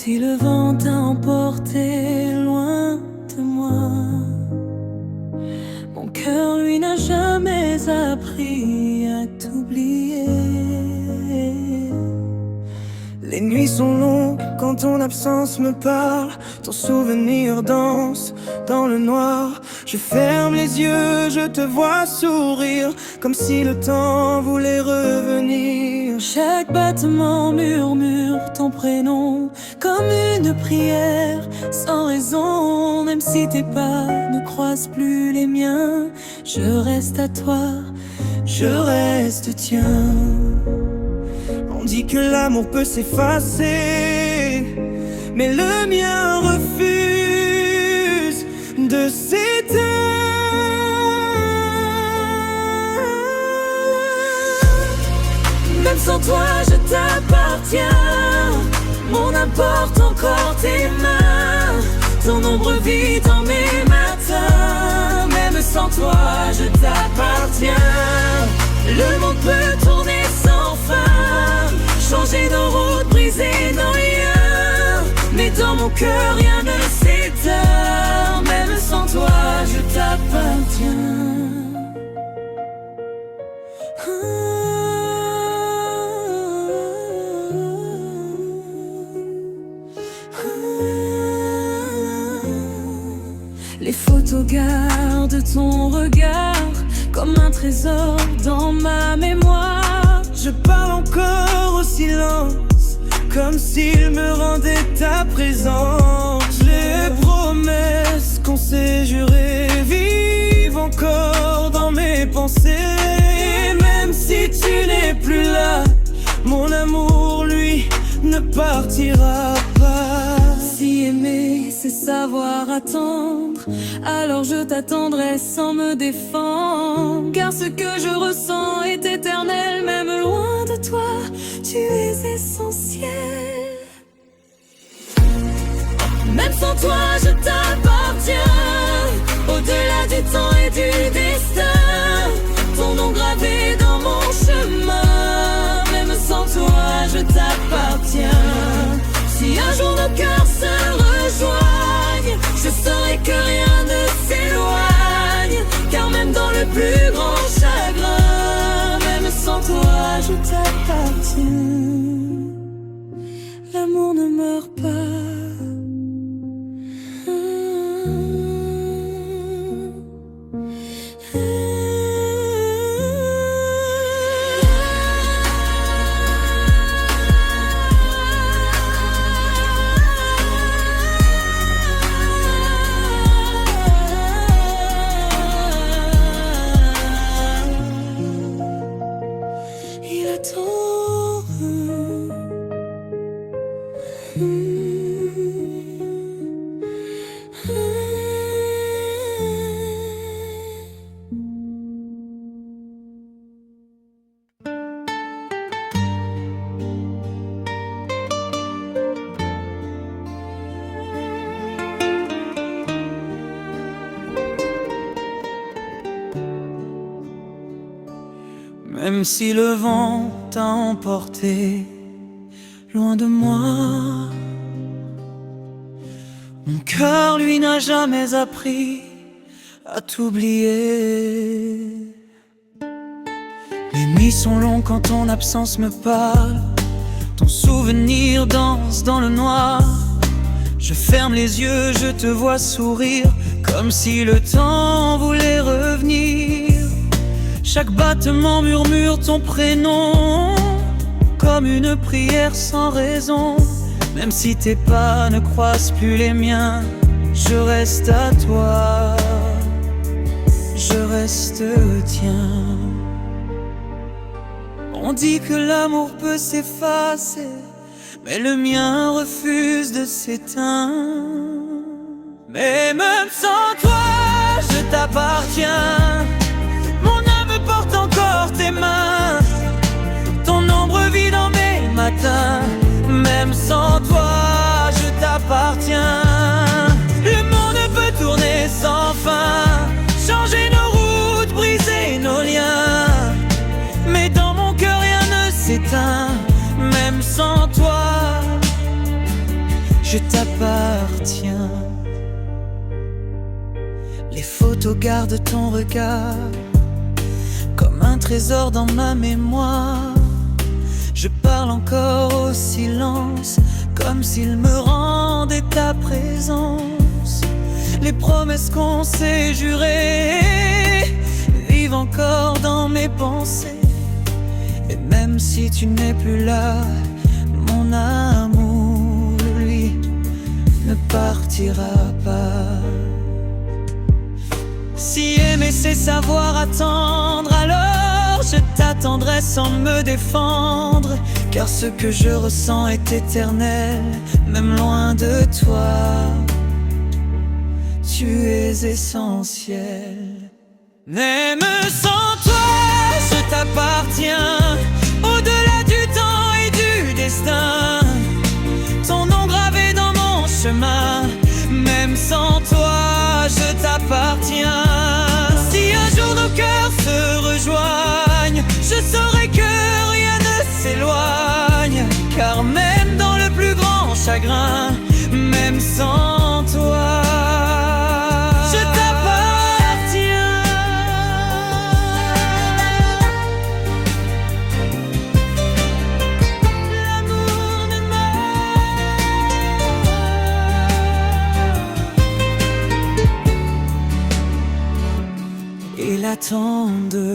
si le vent t'a emporté loin de moi, mon cœur lui n'a jamais appris à t'oublier. Les nuits sont longues quand ton absence me parle, ton souvenir danse dans le noir. Je ferme les yeux, je te vois sourire, comme si le temps voulait revenir. Chaque battement murmure ton prénom, comme une prière sans raison. Même si tes pas ne croisent plus les miens, je reste à toi, je reste tien. On dit que l'amour peut s'effacer, mais le mien refuse de s'éteindre. Même sans toi je t'appartiens, mon importe encore tes mains, ton ombre vit dans mes matins. Même sans toi je t'appartiens, le monde peut tourner sans fin, changer nos routes, briser nos liens, mais dans mon cœur rien ne s'éteint. Même sans toi je t'appartiens. Les photos gardent ton regard comme un trésor dans ma mémoire. Je parle encore au silence, comme s'il me rendait ta présence. Les promesses qu'on s'est jurées vivent encore dans mes pensées. Et même si tu n'es plus là, mon amour, lui, ne partira pas. Si aimer c'est savoir attendre, alors je t'attendrai sans me défendre. Car ce que je ressens est éternel, même loin de toi, tu es essentiel. Même sans toi je t'appartiens, au-delà du temps et du destin, ton nom gravé dans mon chemin. Même sans toi je t'appartiens. Si un jour nos cœurs se rejoignent, je saurai que rien ne s'éloigne, car même dans le plus grand chagrin, même sans toi je t'appartiens. L'amour ne meurt pas. Même si le vent t'a emporté loin de moi, mon cœur lui n'a jamais appris à t'oublier. Les nuits sont longues quand ton absence me parle, ton souvenir danse dans le noir. Je ferme les yeux, je te vois sourire, comme si le temps voulait revenir. Chaque battement murmure ton prénom, comme une prière sans raison. Même si tes pas ne croisent plus les miens, je reste à toi, je reste tien. On dit que l'amour peut s'effacer, mais le mien refuse de s'éteindre. Mais même sans toi, je t'appartiens. Mon âme porte encore tes mains, ton ombre vit dans mes matins. Même sans toi, je t'appartiens. Le monde peut tourner sans fin, changer nos routes, briser nos liens, mais dans mon cœur rien ne s'éteint. Même sans toi, t'appartient. Les photos gardent ton regard comme un trésor dans ma mémoire. Je parle encore au silence, comme s'il me rendait ta présence. Les promesses qu'on s'est jurées vivent encore dans mes pensées. Et même si tu n'es plus là, mon amour, lui, ne partira pas. Si aimer c'est savoir attendre, alors je t'attendrai sans me défendre. Car ce que je ressens est éternel, même loin de toi. Tu es essentiel. Même sans toi, je t'appartiens. Au-delà du temps et du destin, ton nom gravé dans mon chemin. Même sans toi, je t'appartiens. Si un jour nos cœurs se rejoignent, je saurai que rien ne s'éloigne. Car même dans le plus grand chagrin, même sans toi, je t'appartiens. L'amour ne meurt. Il attend de